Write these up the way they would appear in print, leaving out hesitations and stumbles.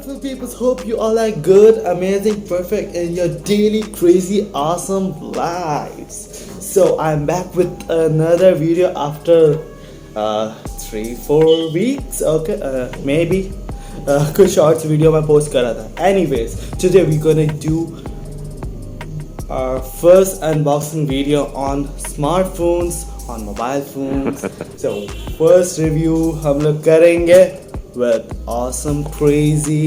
beautiful people, hope you all are good, amazing, perfect in your daily crazy awesome lives. So I'm back with another video after 3-4 weeks. Okay, maybe कुछ shorts video मैं post कर रहा था. Anyways, today we're gonna do our first unboxing video on smartphones, on mobile phones. So first review हम लोग करेंगे with awesome crazy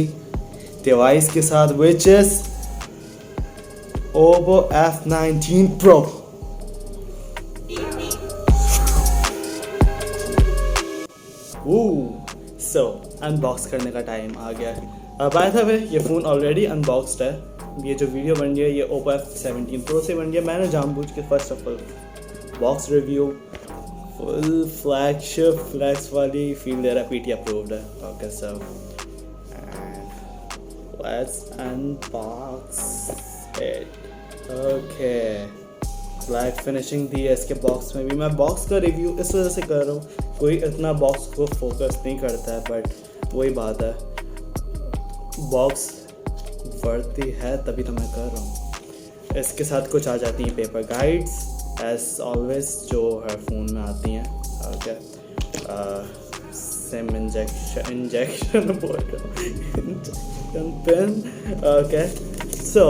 device के साथ, which is OPPO F19PRO. So unbox करने का टाइम आ गया. बाय द वे ये phone already अनबॉक्स्ड है. ये जो वीडियो बन रही है ये OPPO F17PRO से बन रही है. मैंने जानबूझ के first of all box review full flagship flex वाली फील दे रहा है. PT अप्रूव्ड है. Okay so let's unbox it. Okay black finishing दी है इसके बॉक्स में भी. मैं बॉक्स का रिव्यू इस वजह से कर रहा हूँ, कोई इतना बॉक्स को फोकस नहीं करता है, बट वही बात है बॉक्स वर्ती है तभी तो मैं कर रहा हूँ. इसके साथ कुछ आ जाती हैं पेपर गाइड्स एज ऑलवेज जो हर फ़ोन में आती हैं. ओके सिम इंजेक्शन बोल रहा हूँ पेन. ओके सो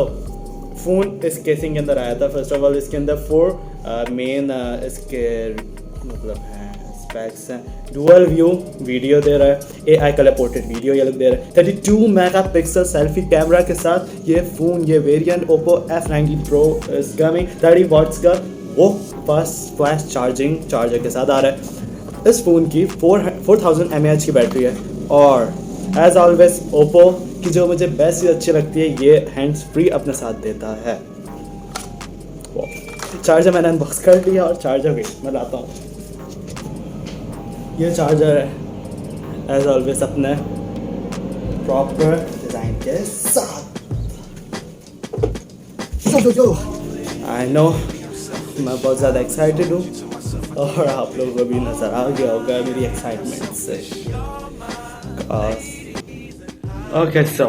फ़ोन इस केसिंग के अंदर आया था. फर्स्ट ऑफ ऑल इसके अंदर 4 मेन इसके मतलब हैं स्पेक्स हैं. डुअल व्यू वीडियो दे रहा है, AI कलर पोर्ट्रेट वीडियो ये लोग दे रहा है. 32 मेगापिक्सल सेल्फी कैमरा के साथ ये फ़ोन ये variant OPPO F19PRO is coming. 30 watts का वो फास्ट फ्लैश चार्जर के साथ आ रहा है. इस फ़ोन की 4000 mAh की बैटरी है. और एज ऑलवेज OPPO की जो मुझे बेस्ट चीज़ अच्छी लगती है ये हैंड्स फ्री अपने साथ देता है. चार्जर मैंने अनबॉक्स कर लिया और चार्जर भी मैं लाता हूँ. ये चार्जर है एज ऑलवेज अपने प्रॉपर डिज़ाइन के साथ. आई नो मैं बहुत ज़्यादा एक्साइटेड हूँ और आप लोगों को भी नज़र आ गया होगा मेरी एक्साइटमेंट से. Okay so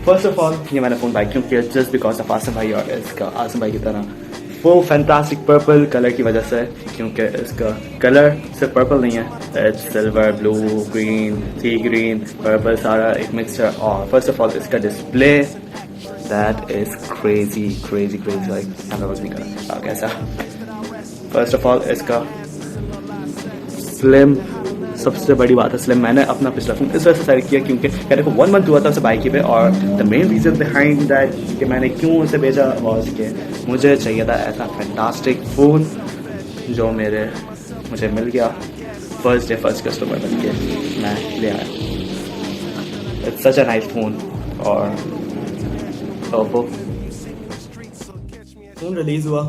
first of all ये मैंने फ़ोन बाई क्यों किया, जस्ट बिकॉज ऑफ आसम भाई और इसका आसम भाई की तरह वो फैंटास्टिक पर्पल कलर की वजह से, क्योंकि इसका कलर सिर्फ पर्पल नहीं है, it's silver blue green sea green purple सारा एक मिक्सचर. और फर्स्ट ऑफ ऑल इसका display that is crazy like camera work नहीं करा कैसा. फर्स्ट ऑफ ऑल इसका स्लिम, सबसे बड़ी बात है स्लिम. मैंने अपना पिछला फोन इस वजह से सेलेक्ट किया क्योंकि मेरे को 1 मंथ हुआ था उसे बाइक पे, और the main reason behind that कि मैंने क्यों उसे भेजा वॉज के मुझे चाहिए था ऐसा फैंटास्टिक फ़ोन जो मुझे मिल गया. फर्स्ट डे फर्स्ट कस्टमर बन के मैं ले आया. It's such a nice phone. और OPPO फ़ोन रिलीज़ हुआ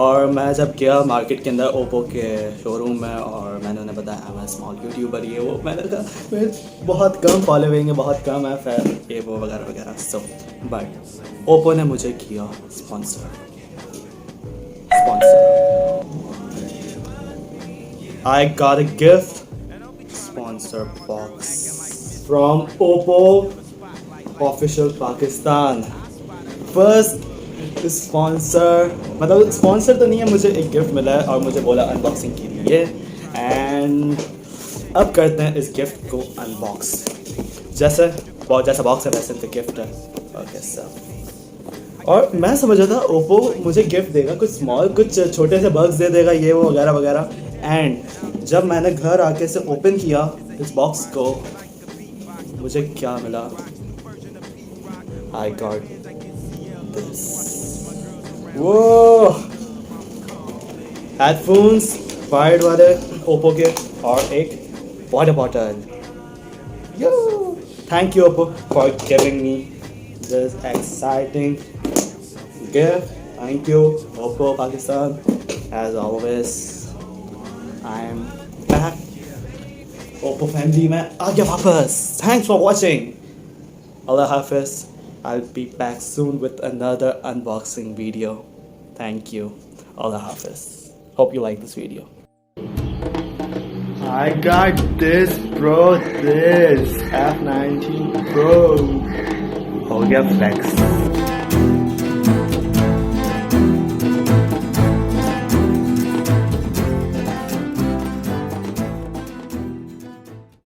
और मैं जब गया मार्केट के अंदर OPPO के शोरूम में और मैंने उन्हें बताया मैं स्मॉल यूट्यूबर ये वो. मैंने कहा मेरे बहुत कम फॉलोइंग है, बहुत कम है फैन ये वो वगैरह वगैरह. सो बट OPPO ने मुझे किया sponsor. I got a gift sponsor box from OPPO official Pakistan. First sponsor मतलब स्पॉन्सर तो नहीं है, मुझे एक गिफ्ट मिला है और मुझे बोला अनबॉक्सिंग के लिए. एंड अब करते हैं इस गिफ्ट को अनबॉक्स. जैसा बॉक्स है वैसे तो गिफ्ट है. Okay sir. और मैं समझ रहा था OPPO मुझे गिफ्ट देगा कुछ स्मॉल कुछ छोटे से बग्स दे देगा ये वो वगैरह वगैरह. एंड जब मैंने घर आके से ओपन किया इस बॉक्स को मुझे क्या मिला. I got this. वो हेडफोन्स वायर्ड वाले OPPO के और एक water bottle. Yo thank you OPPO for giving me this exciting gift. Thank you OPPO Pakistan. As always I am back. OPPO family में आ गया वापस. Thanks for watching. अल्लाह हाफिज़. I'll be back soon with another unboxing video. Thank you. Allah Hafiz. Hope you like this video. I got this bro, this F19 Pro. हो गया flex.